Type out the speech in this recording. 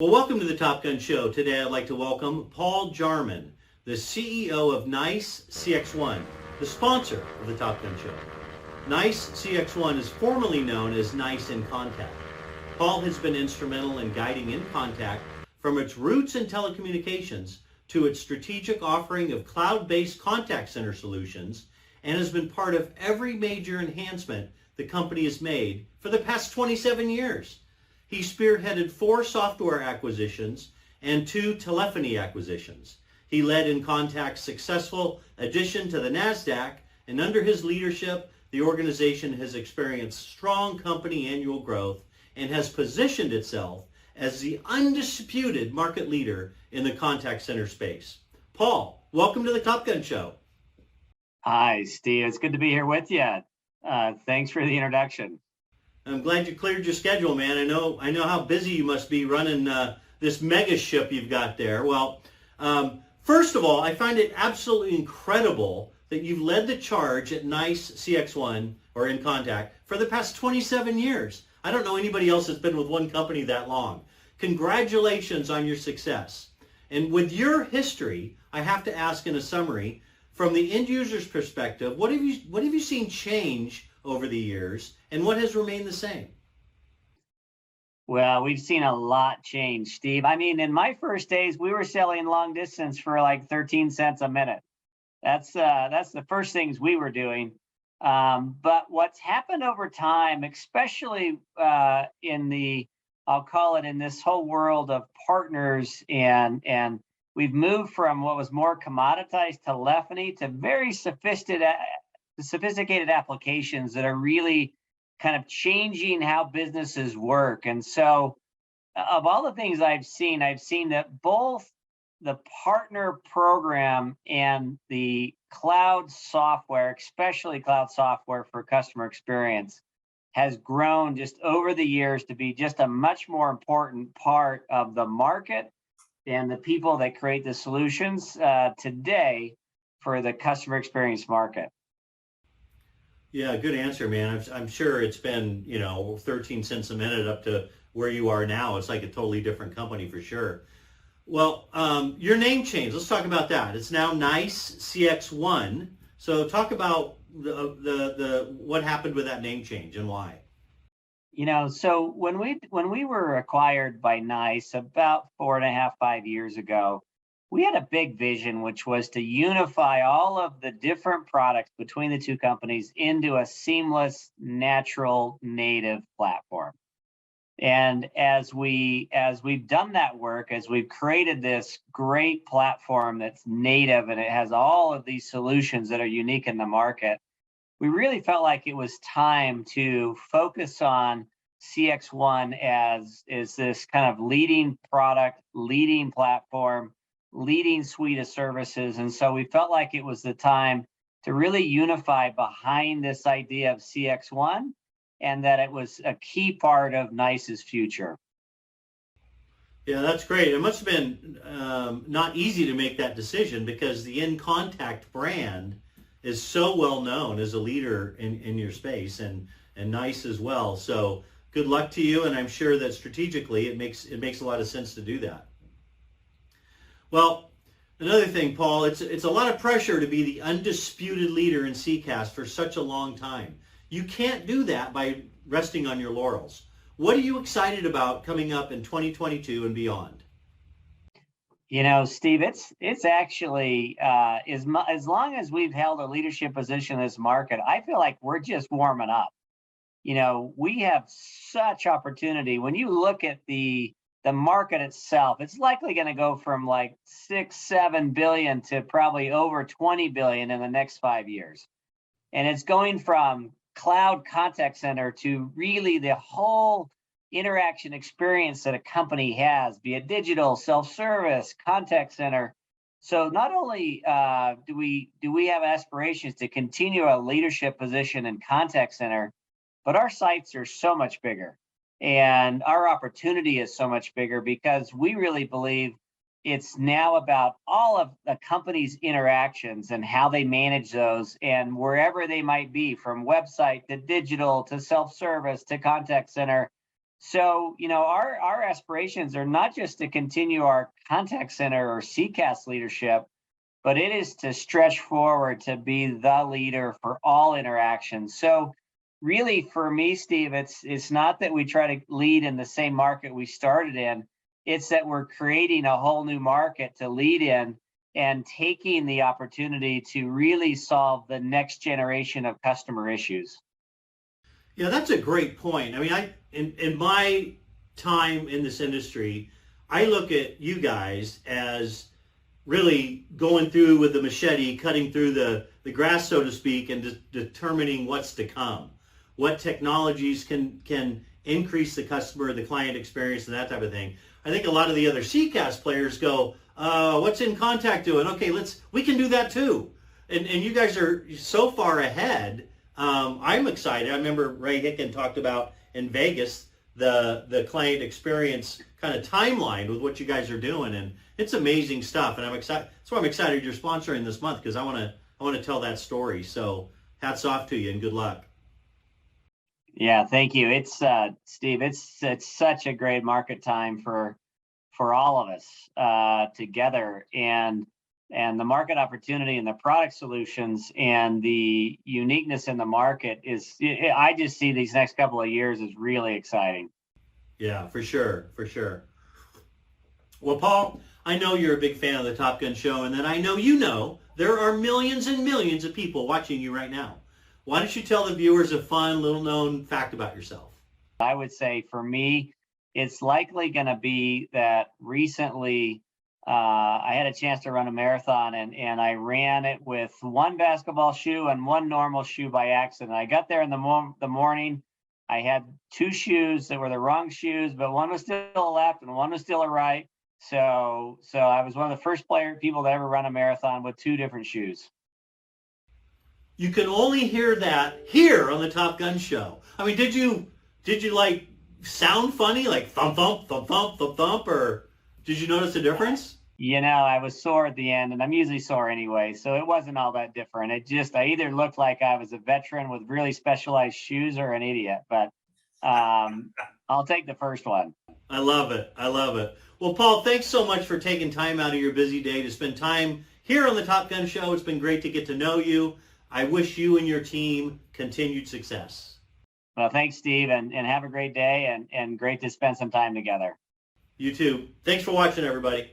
Well, welcome to the Top Gun Show. Today I'd like to welcome Paul Jarmin, the CEO of NICE CXOne, the sponsor of the Top Gun Show. NICE CXOne is formerly known as NICE in Contact. Paul has been instrumental in guiding In Contact from its roots in telecommunications to its strategic offering of cloud-based contact center solutions, and has been part of every major enhancement the company has made for the past 27 years. He spearheaded 4 software acquisitions and 2 telephony acquisitions. He led In Contact's successful addition to the NASDAQ, and under his leadership, the organization has experienced strong company annual growth and has positioned itself as the undisputed market leader in the contact center space. Paul, welcome to the Top Gun Show. Hi, Steve. It's good to be here with you. Thanks for the introduction. I'm glad you cleared your schedule, man. I know how busy you must be running this mega ship you've got there. Well, first of all, I find it absolutely incredible that you've led the charge at NICE CXOne or In Contact for the past 27 years. I don't know anybody else that's been with one company that long. Congratulations on your success. And with your history, I have to ask in a summary, from the end user's perspective, what have you seen change over the years, and what has remained the same? Well, we've seen a lot change, Steve. I mean, in my first days, we were selling long distance for like 13 cents a minute. That's the first things we were doing. But what's happened over time, especially I'll call it in this whole world of partners, and we've moved from what was more commoditized telephony to very sophisticated applications that are really kind of changing how businesses work. And so of all the things I've seen that both the partner program and the cloud software, especially cloud software for customer experience, has grown just over the years to be just a much more important part of the market and the people that create the solutions today for the customer experience market. Yeah, good answer, man. I'm sure it's been, 13 cents a minute up to where you are now. It's like a totally different company for sure. Well, your name change. Let's talk about that. It's now NICE CXOne. So talk about the what happened with that name change and why. So when we were acquired by NICE about 4.5, 5 years ago, we had a big vision, which was to unify all of the different products between the two companies into a seamless, natural, native platform. And as we've done that work, as we've created this great platform that's native and it has all of these solutions that are unique in the market, we really felt like it was time to focus on CXOne as this kind of leading product, leading platform, leading suite of services. And so we felt like it was the time to really unify behind this idea of CXOne, and that it was a key part of NICE's future. Yeah, that's great. It must have been not easy to make that decision, because the In Contact brand is so well known as a leader in your space, and NICE as well. So good luck to you, and I'm sure that strategically it makes a lot of sense to do that. Well, another thing, Paul, it's a lot of pressure to be the undisputed leader in CCaaS for such a long time. You can't do that by resting on your laurels. What are you excited about coming up in 2022 and beyond? Steve, it's actually as long as we've held a leadership position in this market, I feel like we're just warming up. We have such opportunity. When you look at the market itself, it's likely going to go from like 6-7 billion to probably over 20 billion in the next 5 years. And it's going from cloud contact center to really the whole interaction experience that a company has, be it digital, self-service, contact center. So not only do we have aspirations to continue a leadership position in contact center, but our sites are so much bigger. And our opportunity is so much bigger, because we really believe it's now about all of the company's interactions and how they manage those, and wherever they might be, from website to digital to self-service to contact center, So, our aspirations are not just to continue our contact center or CCAS leadership, but it is to stretch forward to be the leader for all interactions. So really for me, Steve, it's not that we try to lead in the same market we started in. It's that we're creating a whole new market to lead in and taking the opportunity to really solve the next generation of customer issues. Yeah, that's a great point. I mean, in my time in this industry, I look at you guys as really going through with the machete, cutting through the grass, so to speak, and determining what's to come. What technologies can increase the customer, the client experience, and that type of thing. I think a lot of the other CCAS players go, what's in contact doing? Okay, we can do that too. And you guys are so far ahead. I'm excited. I remember Ray Hicken talked about in Vegas the client experience kind of timeline with what you guys are doing, and it's amazing stuff. And I'm excited. That's why I'm excited you're sponsoring this month, because I want to tell that story. So hats off to you and good luck. Yeah, thank you. It's Steve. It's such a great market time for all of us together, and the market opportunity and the product solutions and the uniqueness in the market is. I just see these next couple of years as really exciting. Yeah, for sure, for sure. Well, Paul, I know you're a big fan of the Top Gun show, and then I know there are millions and millions of people watching you right now. Why don't you tell the viewers a fun, little-known fact about yourself? I would say for me, it's likely going to be that recently I had a chance to run a marathon, and I ran it with one basketball shoe and one normal shoe by accident. I got there in the morning. I had two shoes that were the wrong shoes, but one was still a left and one was still a right. So I was one of the first people to ever run a marathon with two different shoes. You can only hear that here on the Top Gun show. I mean, did you like sound funny, like thump thump thump thump thump thump, or did you notice a difference? I was sore at the end, and I'm usually sore anyway, so it wasn't all that different. I either looked like I was a veteran with really specialized shoes or an idiot, but I'll take the first one. I love it. I love it. Well, Paul, thanks so much for taking time out of your busy day to spend time here on the Top Gun show. It's been great to get to know you. I wish you and your team continued success. Well, thanks, Steve, and have a great day, and great to spend some time together. You too. Thanks for watching, everybody.